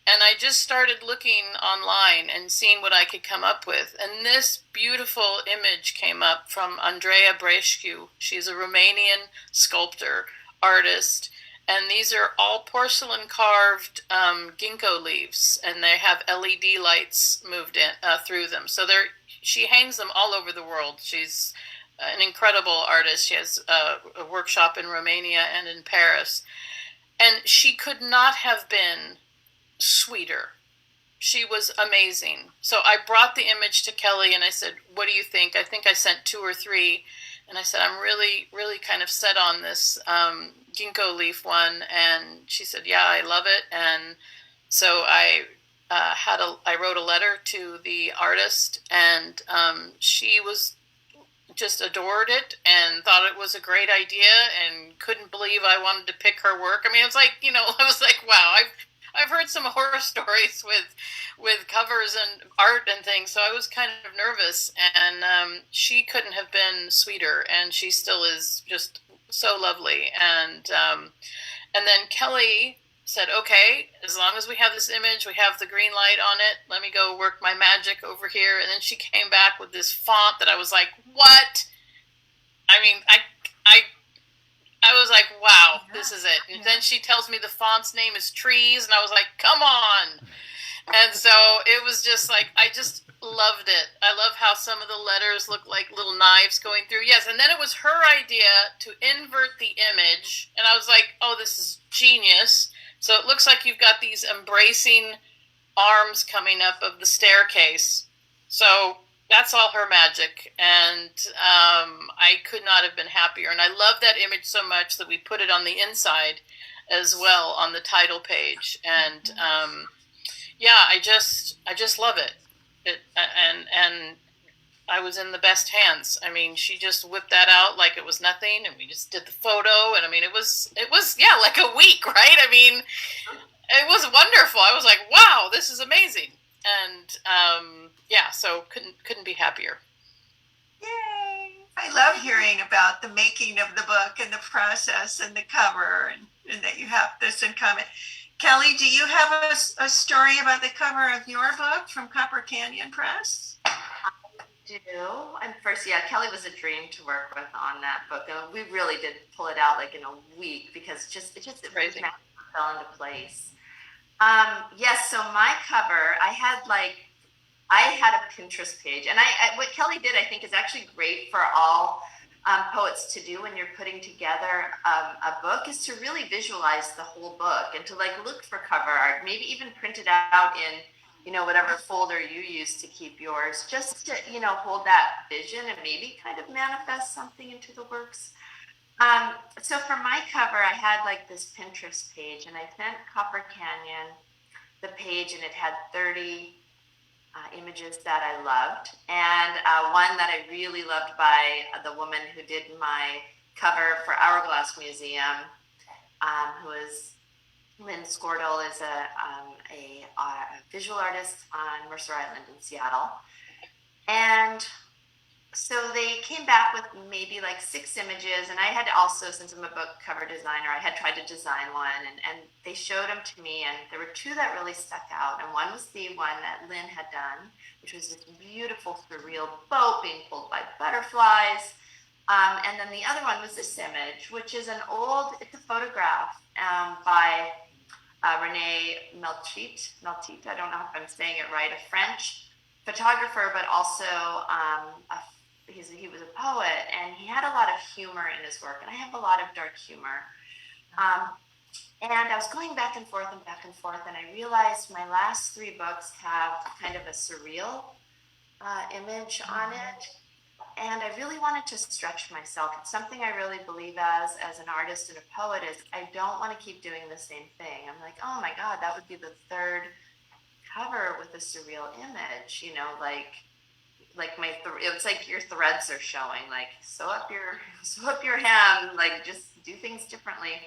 And I just started looking online and seeing what I could come up with. And this beautiful image came up from Andreea Braescu. She's a Romanian sculptor, artist. And these are all porcelain carved ginkgo leaves, and they have LED lights moved in through them. So she hangs them all over the world. She's an incredible artist. She has a workshop in Romania and in Paris. And she could not have been sweeter. She was amazing. So I brought the image to Kelly and I said, what do you think? I think I sent 2 or 3. And I said, I'm really, really kind of set on this ginkgo leaf one. And she said, yeah, I love it. And so I wrote a letter to the artist, and she just adored it and thought it was a great idea and couldn't believe I wanted to pick her work. I mean, it was like, I was like, wow, I've heard some horror stories with covers and art and things, so I was kind of nervous, and she couldn't have been sweeter, and she still is just so lovely. And then Kelly said, okay, as long as we have this image, we have the green light on it, let me go work my magic over here. And then she came back with this font that I was like, what? I mean, I was like, wow, this is it. And then she tells me the font's name is Trees, and I was like, come on. And so it was just like, I just loved it. I love how some of the letters look like little knives going through. Yes, and then it was her idea to invert the image, and I was like, oh, this is genius. So it looks like you've got these embracing arms coming up of the staircase. So that's all her magic, and I could not have been happier. And I love that image so much that we put it on the inside as well on the title page. And I just love it. And I was in the best hands. I mean, she just whipped that out like it was nothing, and we just did the photo. And I mean, it was like a week, right? I mean, it was wonderful. I was like, wow, this is amazing. And so couldn't be happier. Yay! I love hearing about the making of the book and the process and the cover, and that you have this in common. Kelly, do you have a story about the cover of your book from Copper Canyon Press? do. And first, yeah, Kelly was a dream to work with on that book, and we really did pull it out like in a week because it Crazy. fell into place. Yes, so my cover, I had a Pinterest page, and what Kelly did, I think, is actually great for all poets to do when you're putting together a book, is to really visualize the whole book and to like look for cover art, maybe even print it out in whatever folder you use to keep yours, just to hold that vision and maybe kind of manifest something into the works. So for my cover, I had like this Pinterest page, and I sent Copper Canyon the page, and it had 30 images that I loved, and one that I really loved by the woman who did my cover for Hourglass Museum, who is Lynn Skordal, is a visual artist on Mercer Island in Seattle. And so they came back with maybe like 6 images, and I had also, since I'm a book cover designer, I had tried to design one, and they showed them to me, and there were 2 that really stuck out, and one was the one that Lynn had done, which was this beautiful surreal boat being pulled by butterflies, and then the other one was this image, which is it's a photograph by René Melchit, I don't know if I'm saying it right, a French photographer, but also he was a poet, and he had a lot of humor in his work, and I have a lot of dark humor. And I was going back and forth, and I realized my last 3 books have kind of a surreal image on it, and I really wanted to stretch myself. It's something I really believe as an artist and a poet, is I don't want to keep doing the same thing. I'm like, oh my God, that would be the 3rd cover with a surreal image, it's like your threads are showing, like sew up your hem, like just do things differently.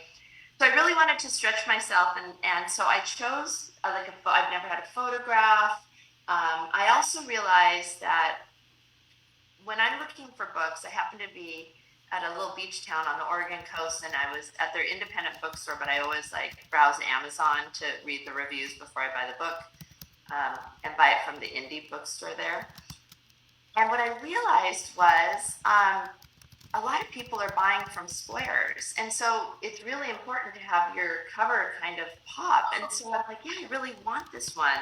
So I really wanted to stretch myself, and so I chose I've never had a photograph. I also realized that when I'm looking for books, I happen to be at a little beach town on the Oregon coast, and I was at their independent bookstore, but I always browse Amazon to read the reviews before I buy the book, and buy it from the indie bookstore there. And what I realized was a lot of people are buying from squares, and so it's really important to have your cover kind of pop. And so I'm like, yeah, I really want this one.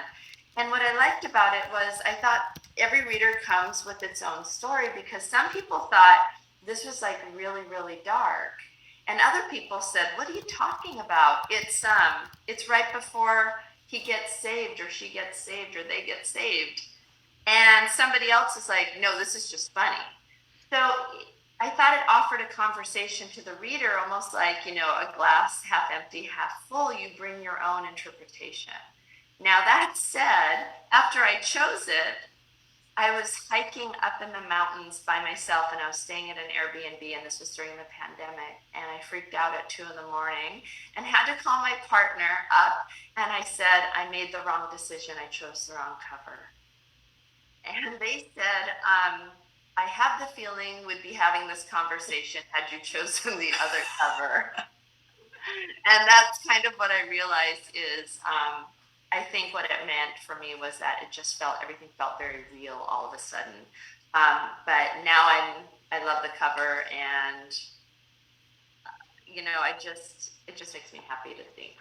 And what I liked about it was I thought every reader comes with its own story, because some people thought this was like really, really dark. And other people said, what are you talking about? It's right before he gets saved, or she gets saved, or they get saved. And somebody else is like, no, this is just funny. So I thought it offered a conversation to the reader, almost like, a glass half empty, half full. You bring your own interpretation. Now, that said, after I chose it, I was hiking up in the mountains by myself, and I was staying at an Airbnb, and this was during the pandemic, and I freaked out at 2 a.m. and had to call my partner up, and I said, I made the wrong decision. I chose the wrong cover. And they said, I have the feeling we'd be having this conversation had you chosen the other cover. And that's kind of what I realized is, I think what it meant for me was that everything felt very real all of a sudden. But now I love the cover, and, it just makes me happy to think.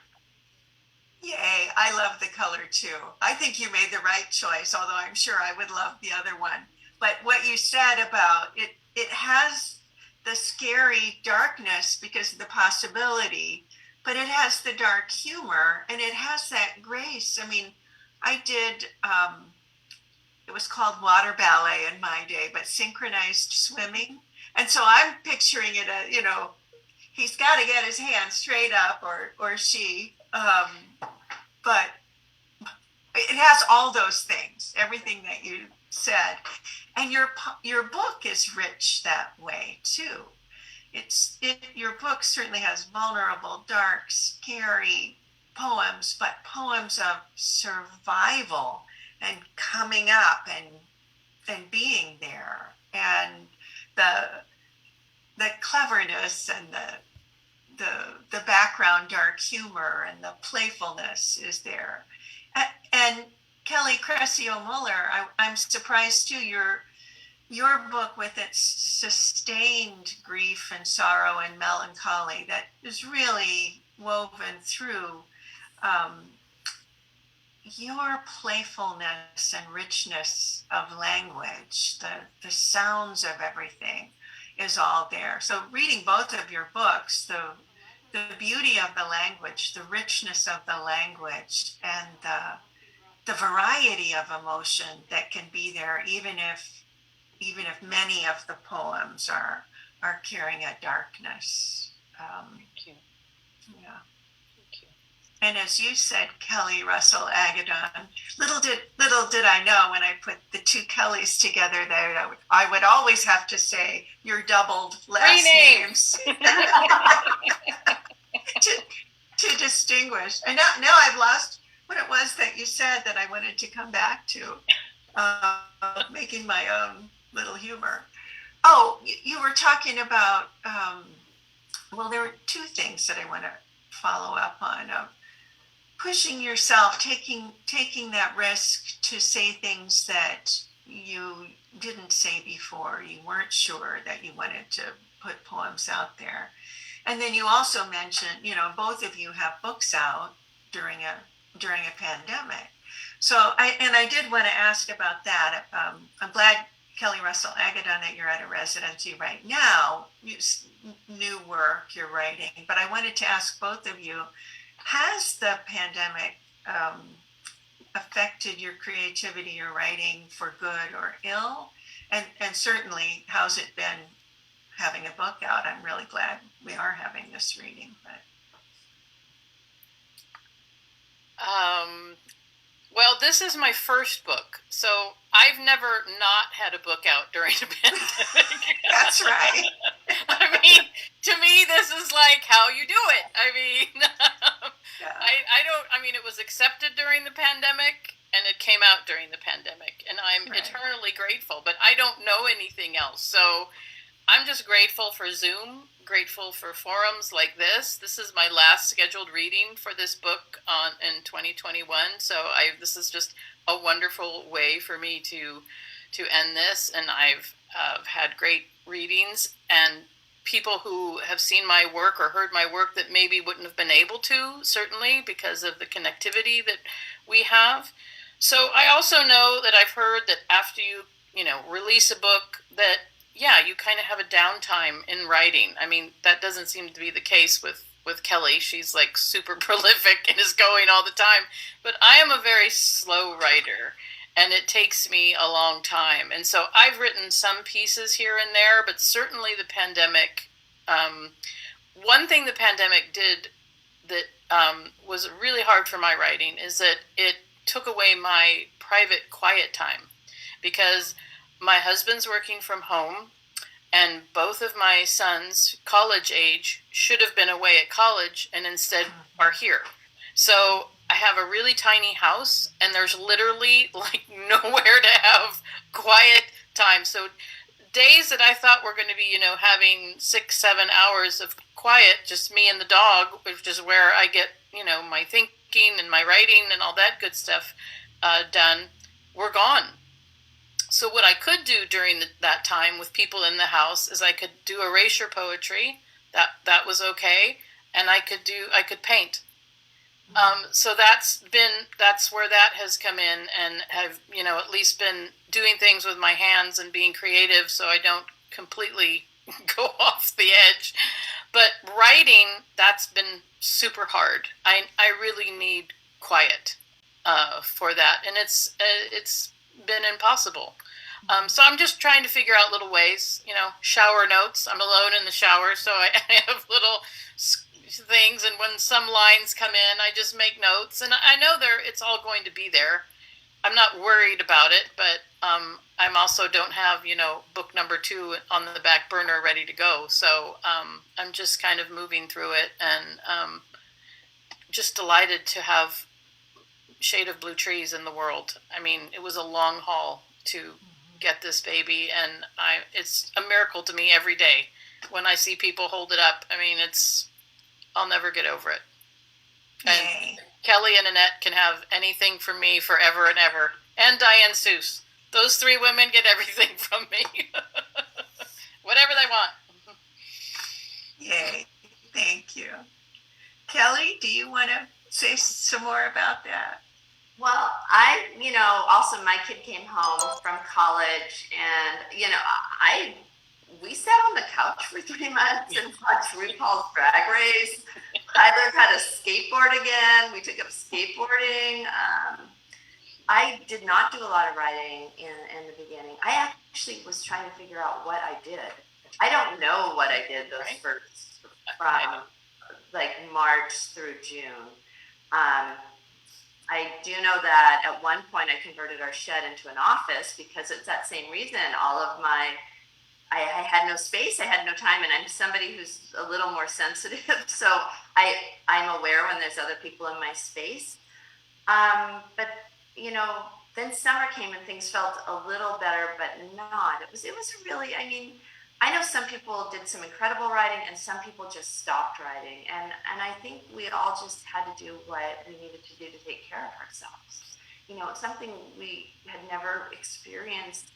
Yay, I love the color too. I think you made the right choice, although I'm sure I would love the other one. But what you said about it has the scary darkness because of the possibility, but it has the dark humor, and it has that grace. I mean, I did, it was called water ballet in my day, but synchronized swimming. And so I'm picturing it, he's got to get his hands straight up, or she, but it has all those things, everything that you said. And your book is rich that way too. Your book certainly has vulnerable, dark, scary poems, but poems of survival and coming up and being there, and the cleverness and the background dark humor and the playfulness is there. And Kelly Cressio-Moeller, I'm surprised too. your book, with its sustained grief and sorrow and melancholy that is really woven through, your playfulness and richness of language, the sounds of everything is all there. So reading both of your books, the beauty of the language, the richness of the language, and the variety of emotion that can be there, even if many of the poems are carrying a darkness. Thank you. Yeah. Thank you. And as you said, Kelli Russell Agodon, little did I know when I put the two Kellys together that I would always have to say your doubled last names to distinguish. And now I've lost what it was that you said that I wanted to come back to, making my own little humor. Oh, you were talking about, well, there were two things that I want to follow up on. Pushing yourself, taking that risk to say things that you didn't say before. You weren't sure that you wanted to put poems out there. And then you also mentioned, both of you have books out during a pandemic. So I did want to ask about that. I'm glad, Kelli Russell Agodon, that you're at a residency right now. New work you're writing, but I wanted to ask both of you: has the pandemic affected your creativity, your writing, for good or ill? And certainly, how's it been having a book out? I'm really glad we are having this reading. But well, this is my first book, so I've never not had a book out during the pandemic. That's right. I mean, to me, this is like how you do it. I mean, Yeah. I mean, it was accepted during the pandemic, and it came out during the pandemic, and I'm Right. eternally grateful, but I don't know anything else, so I'm just grateful for Zoom, grateful for forums like this. This is my last scheduled reading for this book in 2021, so this is just a wonderful way for me to end this, and I've had great readings, and people who have seen my work or heard my work that maybe wouldn't have been able to, certainly because of the connectivity that we have. So I also know that I've heard that after you release a book that, yeah, you kind of have a downtime in writing. I mean, that doesn't seem to be the case with Kelli. She's like super prolific and is going all the time. But I am a very slow writer, and it takes me a long time. And so I've written some pieces here and there, but certainly the pandemic, one thing the pandemic did that was really hard for my writing is that it took away my private quiet time, because my husband's working from home, and both of my sons, college age, should have been away at college and instead are here. So I have a really tiny house, and there's literally like nowhere to have quiet time. So days that I thought were going to be, having 6-7 hours of quiet, just me and the dog, which is where I get, my thinking and my writing and all that good stuff done, were gone. So what I could do during that time with people in the house is I could do erasure poetry. That was okay, and I could paint. So that's where that has come in, and have at least been doing things with my hands and being creative, so I don't completely go off the edge. But writing, that's been super hard. I really need quiet for that, and it's been impossible. So I'm just trying to figure out little ways, shower notes. I'm alone in the shower, so I have little things, and when some lines come in, I just make notes, and I know it's all going to be there. I'm not worried about it, but I'm also don't have, book number 2 on the back burner ready to go. So I'm just kind of moving through it, and just delighted to have Shade of Blue Trees in the world. I mean, it was a long haul to get this baby, and it's a miracle to me every day when I see people hold it up. I mean, I'll never get over it. And Yay. Kelli and Annette can have anything from me forever and ever, and Diane Seuss. Those three women get everything from me. Whatever they want. Yay. Thank you. Kelly, do you want to say some more about that? Well, also my kid came home from college and, we sat on the couch for 3 months and watched RuPaul's Drag Race. Tyler had a skateboard again. We took up skateboarding. I did not do a lot of writing in the beginning. I actually was trying to figure out what I did. I don't know what I did those first from like March through June. I do know that at one point I converted our shed into an office because it's that same reason. I had no space, I had no time, and I'm somebody who's a little more sensitive, so I'm aware when there's other people in my space. But then summer came and things felt a little better, but not. It was really, I know some people did some incredible writing and some people just stopped writing. And I think we all just had to do what we needed to do to take care of ourselves. It's something we had never experienced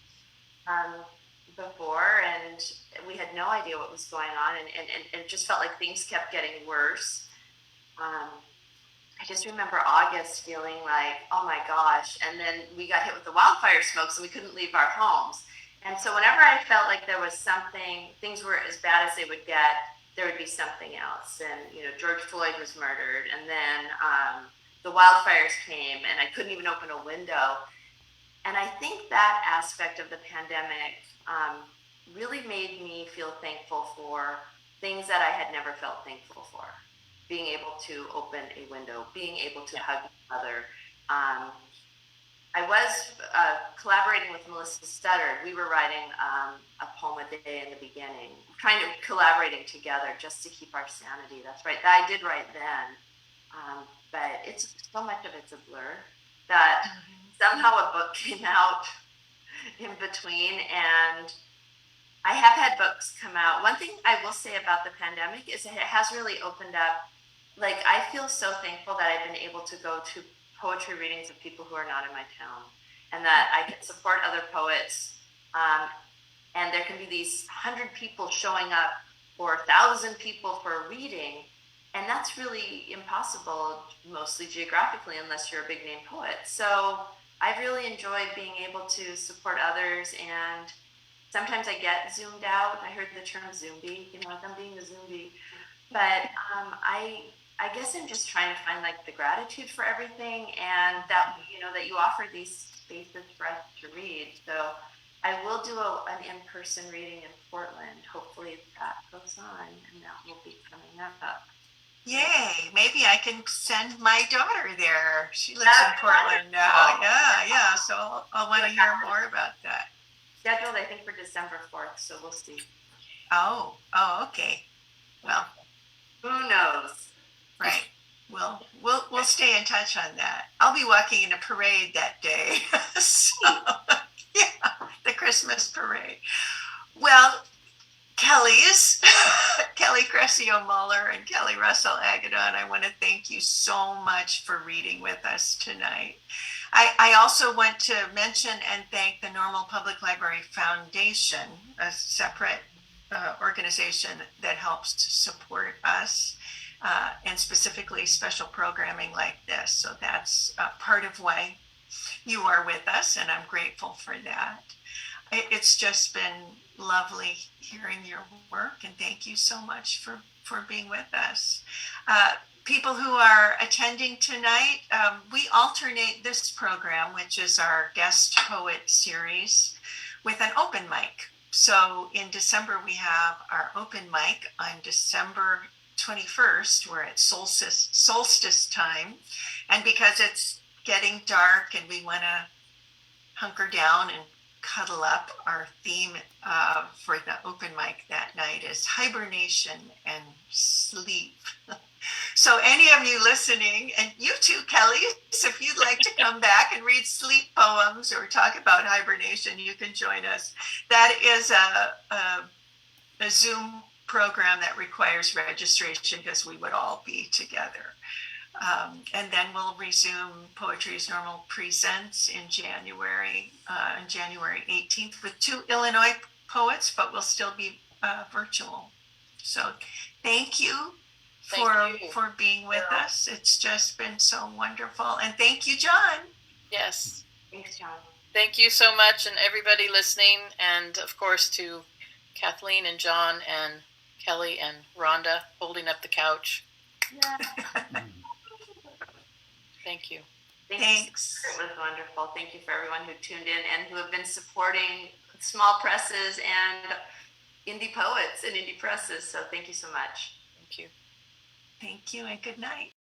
before, and we had no idea what was going on. And it just felt like things kept getting worse. I just remember August feeling like, oh my gosh. And then we got hit with the wildfire smoke, so we couldn't leave our homes. And so whenever I felt like there was something, things were as bad as they would get, there would be something else. And, George Floyd was murdered. And then the wildfires came and I couldn't even open a window. And I think that aspect of the pandemic really made me feel thankful for things that I had never felt thankful for. Being able to open a window, being able to hug each other. I was collaborating with Melissa Studdard. We were writing a poem a day in the beginning, collaborating together just to keep our sanity. That's right. I did write then, but it's so much of it's a blur that somehow a book came out in between, and I have had books come out. One thing I will say about the pandemic is it has really opened up. Like, I feel so thankful that I've been able to go to poetry readings of people who are not in my town, and that I can support other poets. And there can be these 100 people showing up or 1,000 people for a reading. And that's really impossible, mostly geographically, unless you're a big name poet. So I really enjoy being able to support others. And sometimes I get zoomed out. I heard the term zombie, like I'm being a zombie. But I guess I'm just trying to find the gratitude for everything, and that that you offer these spaces for us to read. So I will do an in-person reading in Portland. Hopefully that goes on, and that will be coming up. Yay! Maybe I can send my daughter there. She lives in Portland now. Yeah. So I'll want to hear more about that. Scheduled, I think, for December 4th. So we'll see. Oh, okay. Well, who knows? Right. We'll stay in touch on that. I'll be walking in a parade that day. So, yeah, the Christmas parade. Well, Kelly Cressio-Moeller and Kelli Russell Agodon, I want to thank you so much for reading with us tonight. I also want to mention and thank the Normal Public Library Foundation, a separate organization that helps to support us, and specifically special programming like this. So that's part of why you are with us, and I'm grateful for that. It's just been lovely hearing your work, and thank you so much for being with us. People who are attending tonight, we alternate this program, which is our guest poet series, with an open mic. So in December, we have our open mic on December 21st. We're at solstice time. And because it's getting dark and we want to hunker down and cuddle up, our theme for the open mic that night is hibernation and sleep. So any of you listening, and you too, Kelly, if you'd like to come back and read sleep poems or talk about hibernation, you can join us. That is a Zoom program that requires registration because we would all be together. And then we'll resume Poetry is Normal Presents in January, on January 18th with 2 Illinois poets, but we'll still be virtual. So thank you for being with us. It's just been so wonderful. And thank you, John. Yes. Thanks, John. Thank you so much, and everybody listening, and of course to Kathleen and John and Kelly and Rhonda holding up the couch. Yeah. Thank you. Thanks. It was wonderful. Thank you for everyone who tuned in and who have been supporting small presses and indie poets and indie presses. So thank you so much. Thank you. Thank you and good night.